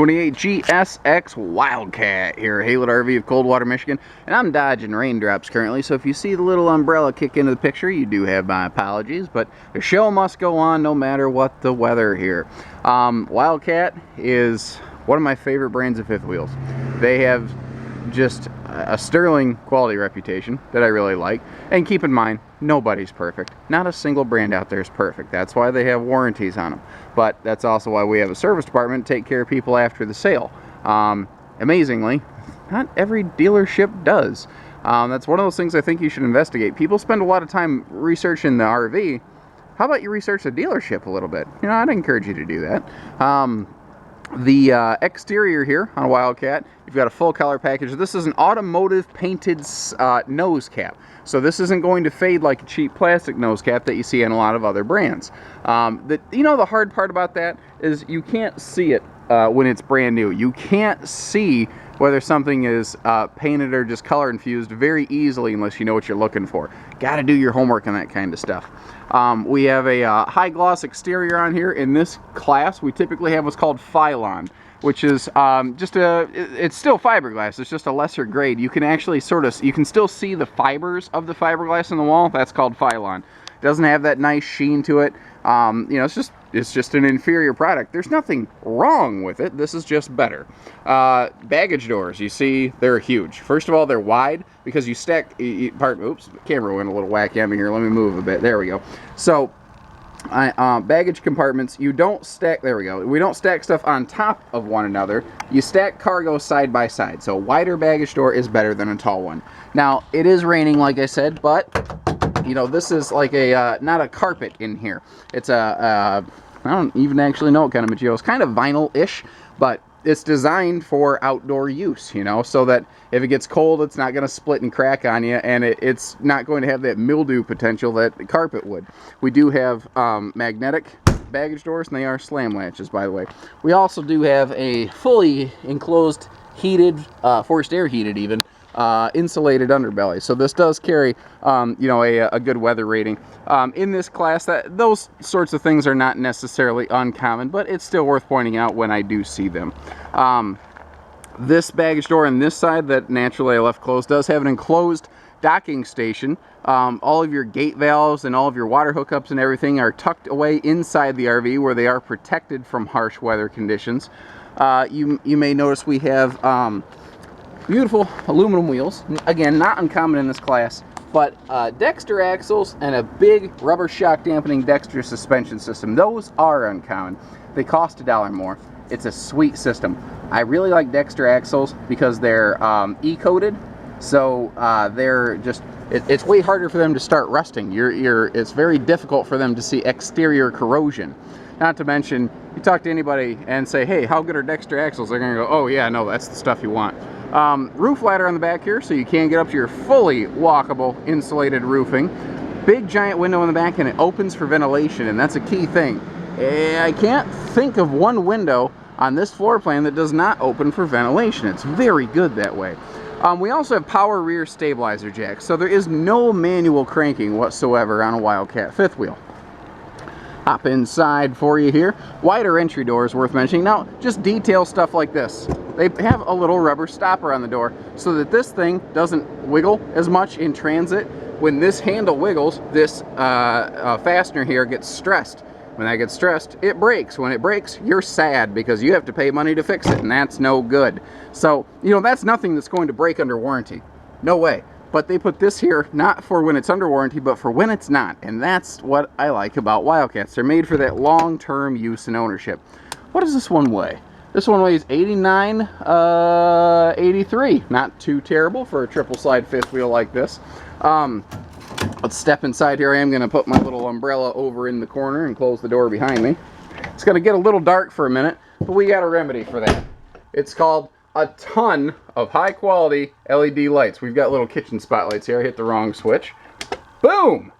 28 GSX Wildcat here at Haylett RV of Coldwater, Michigan. And I'm dodging raindrops currently, so if you see the little umbrella kick into the picture, you do have my apologies, but the show must go on no matter what the weather here. Wildcat is one of my favorite brands of fifth wheels. They have just a sterling quality reputation that I really like. And keep in mind, nobody's perfect. Not a single brand out there is perfect. That's why they have warranties on them. But that's also why we have a service department to take care of people after the sale. Amazingly, not every dealership does. That's one of those things I think you should investigate. People spend a lot of time researching the RV. How about you research the dealership a little bit? You know, I'd encourage you to do that. The exterior here on a Wildcat, you've got a full color package. This is an automotive painted nose cap. So this isn't going to fade like a cheap plastic nose cap that you see in a lot of other brands. You know, the hard part about that is you can't see it when it's brand new. You can't see whether something is painted or just color infused very easily unless you know what you're looking for. Got to do your homework on that kind of stuff. We have a high gloss exterior on here. In this class, we typically have what's called Phylon, which is it's still fiberglass. It's just a lesser grade. You can actually you can still see the fibers of the fiberglass in the wall. That's called Phylon. It doesn't have that nice sheen to it. You know, it's just an inferior product. There's nothing wrong with it. This is just better. Baggage doors, you see, they're huge. First of all, they're wide because you stack. Oops, the camera went a little wacky on me here. Let me move a bit. There we go. So, baggage compartments, you don't stack. There we go. We don't stack stuff on top of one another. You stack cargo side by side. So, a wider baggage door is better than a tall one. Now, it is raining, like I said, but you know, this is like a not a carpet in here. It's I don't even actually know what kind of material. It's kind of vinyl-ish, but it's designed for outdoor use, you know, so that if it gets cold, it's not going to split and crack on you, and it's not going to have that mildew potential that the carpet would. We do have magnetic baggage doors, and they are slam latches, by the way. We also do have a fully enclosed, heated, forced air heated even, insulated underbelly. So this does carry, you know, a good weather rating. In this class, those sorts of things are not necessarily uncommon, but it's still worth pointing out when I do see them. This baggage door on this side that naturally I left closed does have an enclosed docking station. All of your gate valves and all of your water hookups and everything are tucked away inside the RV where they are protected from harsh weather conditions. You may notice we have beautiful aluminum wheels. Again, not uncommon in this class, but Dexter axles and a big rubber shock dampening Dexter suspension system. Those are uncommon. They cost $1 more. It's a sweet system. I really like Dexter axles because they're E-coated, so they're just, it's way harder for them to start rusting. It's very difficult for them to see exterior corrosion. Not to mention, you talk to anybody and say, hey, how good are Dexter axles? They're going to go, oh yeah, no, that's the stuff you want. Roof ladder on the back here, so you can get up to your fully walkable insulated roofing. Big giant window in the back, and it opens for ventilation, and that's a key thing. I can't think of one window on this floor plan that does not open for ventilation. It's very good that way. We also have power rear stabilizer jacks, so there is no manual cranking whatsoever on a Wildcat fifth wheel. Hop inside for you here. Wider entry doors worth mentioning. Now, just detail stuff like this. They have a little rubber stopper on the door so that this thing doesn't wiggle as much in transit. When this handle wiggles, this fastener here gets stressed. When that gets stressed, it breaks. When it breaks, you're sad because you have to pay money to fix it, and that's no good. So, you know, that's nothing that's going to break under warranty. No way. But they put this here not for when it's under warranty, but for when it's not. And that's what I like about Wildcats. They're made for that long-term use and ownership. What does this one weigh? This one weighs 83. Not too terrible for a triple slide fifth wheel like this. Let's step inside here. I am going to put my little umbrella over in the corner and close the door behind me. It's going to get a little dark for a minute, but we got a remedy for that. It's called a ton of high quality LED lights. We've got little kitchen spotlights here. I hit the wrong switch. Boom!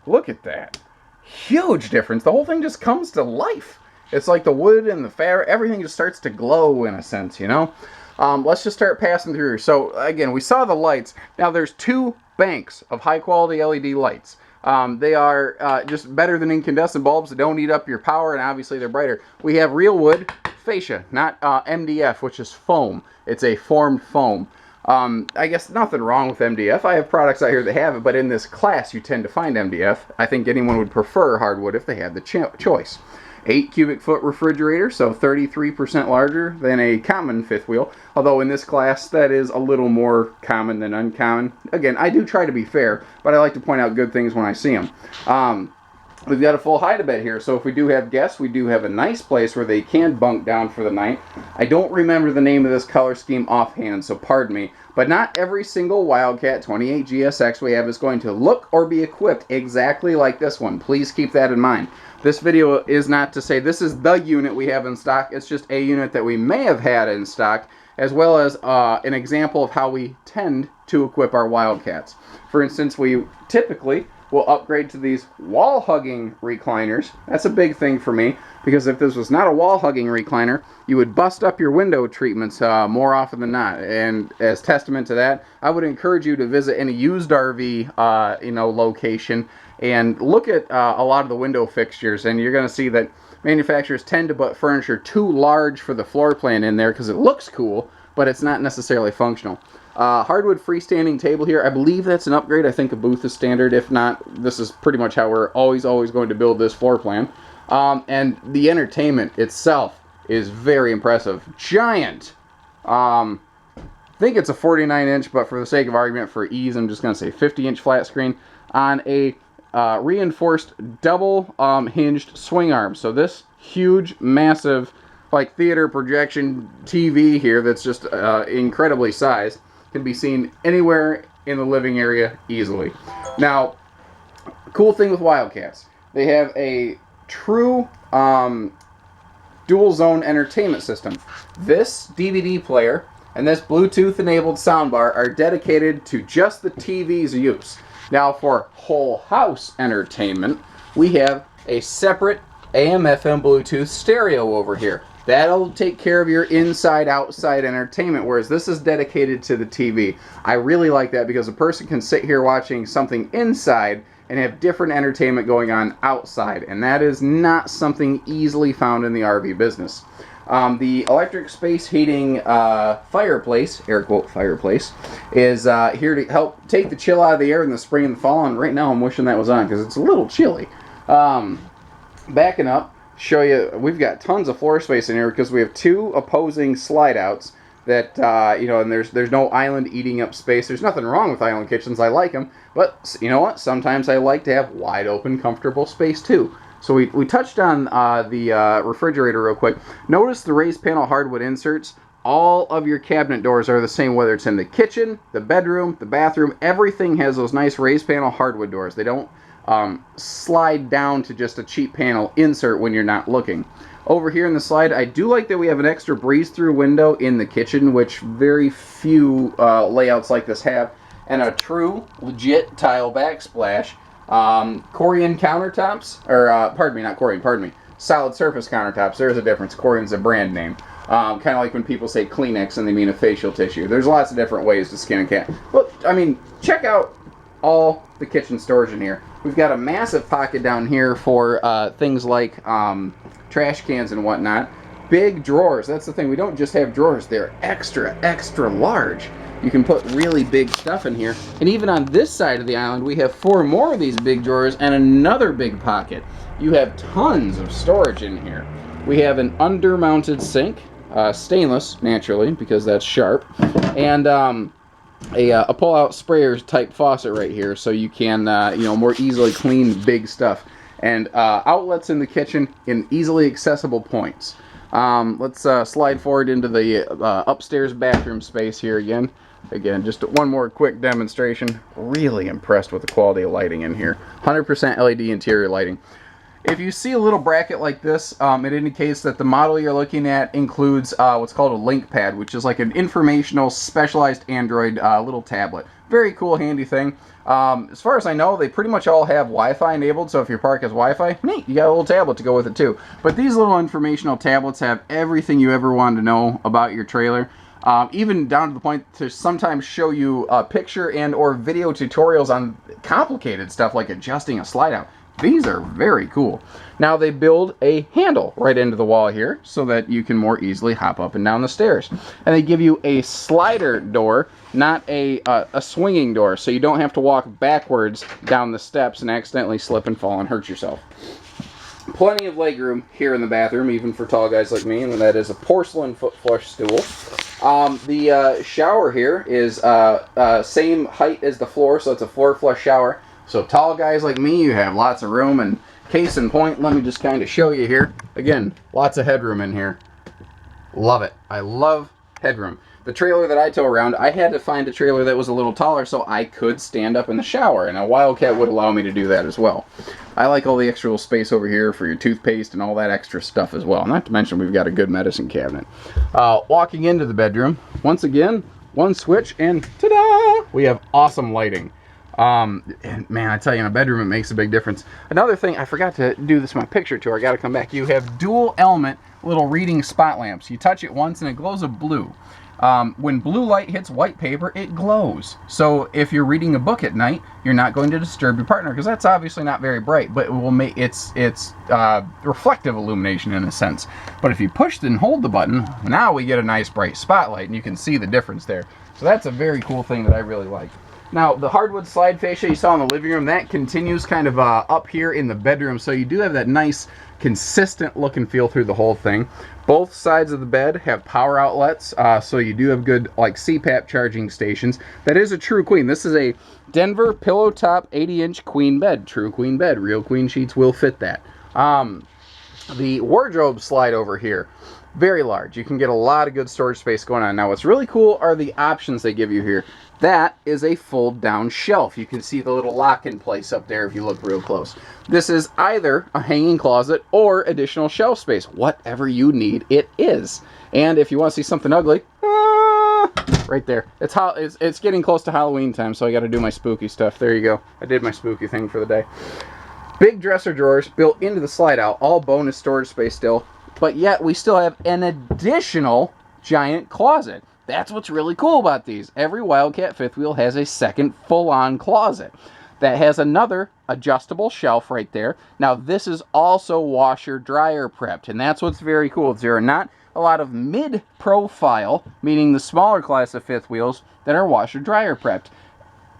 Look at that. Huge difference. The whole thing just comes to life. It's like the wood and the fabric, everything just starts to glow in a sense, you know? Let's just start passing through. So again, we saw the lights. Now there's two banks of high quality LED lights. They are just better than incandescent bulbs. They don't eat up your power, and obviously they're brighter. We have real wood fascia, not MDF, which is foam. It's a formed foam. I guess nothing wrong with MDF. I have products out here that have it, but in this class you tend to find MDF. I think anyone would prefer hardwood if they had the choice. 8 cubic foot refrigerator, so 33% larger than a common fifth wheel. Although in this class, that is a little more common than uncommon. Again, I do try to be fair, but I like to point out good things when I see them. We've got a full hide-a-bed here, so if we do have guests, we do have a nice place where they can bunk down for the night. I don't remember the name of this color scheme offhand, so pardon me, but not every single Wildcat 28 GSX we have is going to look or be equipped exactly like this one. Please keep that in mind. This video is not to say this is the unit we have in stock. It's just a unit that we may have had in stock, as well as an example of how we tend to equip our Wildcats. For instance, we typically will upgrade to these wall-hugging recliners. That's a big thing for me, because if this was not a wall-hugging recliner, you would bust up your window treatments more often than not. And as testament to that, I would encourage you to visit any used RV location and look at a lot of the window fixtures, and you're going to see that manufacturers tend to put furniture too large for the floor plan in there because it looks cool, but it's not necessarily functional. Hardwood freestanding table here. I believe that's an upgrade. I think a booth is standard. If not, this is pretty much how we're always going to build this floor plan. And the entertainment itself is very impressive. Giant. I think it's a 49-inch, but for the sake of argument, for ease, I'm just going to say 50-inch flat screen on a reinforced double hinged swing arm. So this huge, massive, like theater projection TV here that's just incredibly sized can be seen anywhere in the living area easily. Now, cool thing with Wildcats, they have a true dual zone entertainment system. This DVD player and this Bluetooth enabled soundbar are dedicated to just the TV's use. Now for whole house entertainment, we have a separate AM/FM Bluetooth stereo over here. That'll take care of your inside-outside entertainment, whereas this is dedicated to the TV. I really like that because a person can sit here watching something inside and have different entertainment going on outside, and that is not something easily found in the RV business. The electric space heating fireplace, air quote fireplace, is here to help take the chill out of the air in the spring and the fall, and right now I'm wishing that was on because it's a little chilly. Backing up, show you, we've got tons of floor space in here because we have 2 opposing slide outs that, and there's no island eating up space. There's nothing wrong with island kitchens. I like them, but you know what? Sometimes I like to have wide open, comfortable space too. So we touched on the refrigerator real quick. Notice the raised panel hardwood inserts. All of your cabinet doors are the same, whether it's in the kitchen, the bedroom, the bathroom. Everything has those nice raised panel hardwood doors. They don't slide down to just a cheap panel insert when you're not looking. Over here in the slide, I do like that we have an extra breeze-through window in the kitchen, which very few layouts like this have, and a true, legit tile backsplash. Corian countertops, or pardon me, not Corian, pardon me, solid surface countertops. There's a difference. Corian's a brand name. Kind of like when people say Kleenex and they mean a facial tissue. There's lots of different ways to skin a cat. Well, I mean, check out all the kitchen storage in here. We've got a massive pocket down here for things like trash cans and whatnot. Big drawers. That's the thing. We don't just have drawers. They're extra, extra large. You can put really big stuff in here. And even on this side of the island, we have 4 more of these big drawers and another big pocket. You have tons of storage in here. We have an under-mounted sink, stainless, naturally, because that's sharp, and a pull-out sprayer type faucet right here, so you can more easily clean big stuff. And outlets in the kitchen in easily accessible points. Let's slide forward into the upstairs bathroom space here again. Again, just one more quick demonstration. Really impressed with the quality of lighting in here. 100% LED interior lighting. If you see a little bracket like this, it indicates that the model you're looking at includes what's called a link pad, which is like an informational specialized Android little tablet. Very cool, handy thing. As far as I know, they pretty much all have Wi-Fi enabled, so if your park has Wi-Fi, neat, you got a little tablet to go with it too. But these little informational tablets have everything you ever wanted to know about your trailer. even down to the point to sometimes show you picture and or video tutorials on complicated stuff like adjusting a slide out. These are very cool. Now they build a handle right into the wall here so that you can more easily hop up and down the stairs. And they give you a slider door, not a swinging door, so you don't have to walk backwards down the steps and accidentally slip and fall and hurt yourself. Plenty of legroom here in the bathroom, even for tall guys like me, and that is a porcelain foot flush stool. The shower here is same height as the floor, so it's a floor flush shower. So tall guys like me, you have lots of room, and case in point, let me just kind of show you here. Again, lots of headroom in here. Love it. I love headroom. The trailer that I tow around, I had to find a trailer that was a little taller so I could stand up in the shower, and a Wildcat would allow me to do that as well. I like all the extra space over here for your toothpaste and all that extra stuff as well. Not to mention we've got a good medicine cabinet. Walking into the bedroom, once again, one switch, and ta-da! We have awesome lighting. And man, I tell you, in a bedroom it makes a big difference. Another thing, I forgot to do this in my picture tour, I gotta come back. You have dual element little reading spot lamps. You touch it once and it glows a blue. When blue light hits white paper, it glows. So if you're reading a book at night, you're not going to disturb your partner, because that's obviously not very bright, but it will make it's reflective illumination in a sense. But if you push and hold the button, now we get a nice bright spotlight, and you can see the difference there. So that's a very cool thing that I really like. Now, the hardwood slide fascia you saw in the living room, that continues kind of up here in the bedroom, so you do have that nice, consistent look and feel through the whole thing. Both sides of the bed have power outlets, so you do have good, like, CPAP charging stations. That is a true queen. This is a Denver pillow top 80-inch queen bed. True queen bed. Real queen sheets will fit that. The wardrobe slide over here, very large. You can get a lot of good storage space going on. Now, what's really cool are the options they give you here. That is a fold-down shelf. You can see the little lock-in place up there if you look real close. This is either a hanging closet or additional shelf space. Whatever you need, it is. And if you want to see something ugly, right there. It's getting close to Halloween time, so I got to do my spooky stuff. There you go. I did my spooky thing for the day. Big dresser drawers built into the slide-out. All bonus storage space still. But yet, we still have an additional giant closet. That's what's really cool about these. Every Wildcat fifth wheel has a second full-on closet that has another adjustable shelf right there. Now, this is also washer-dryer prepped, and that's what's very cool. There are not a lot of mid-profile, meaning the smaller class of fifth wheels, that are washer-dryer prepped.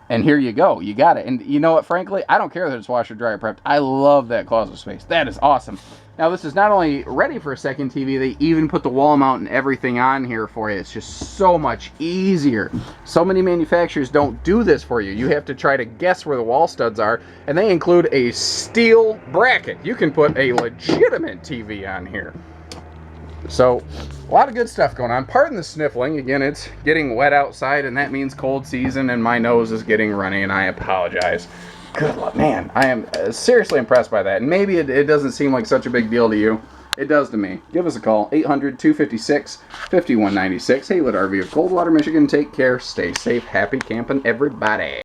And here you go. You got it. And you know what? Frankly, I don't care that it's washer-dryer prepped. I love that closet space. That is awesome. Now, this is not only ready for a second TV, they even put the wall mount and everything on here for you. It's just so much easier. So many manufacturers don't do this for you. You have to try to guess where the wall studs are, and they include a steel bracket. You can put a legitimate TV on here. So, a lot of good stuff going on. Pardon the sniffling. Again, it's getting wet outside, and that means cold season, and my nose is getting runny, and I apologize. Good luck, man. I am seriously impressed by that. And maybe it doesn't seem like such a big deal to you. It does to me. Give us a call, 800-256-5196. Haylet RV of Coldwater, Michigan. Take care. Stay safe. Happy camping, everybody.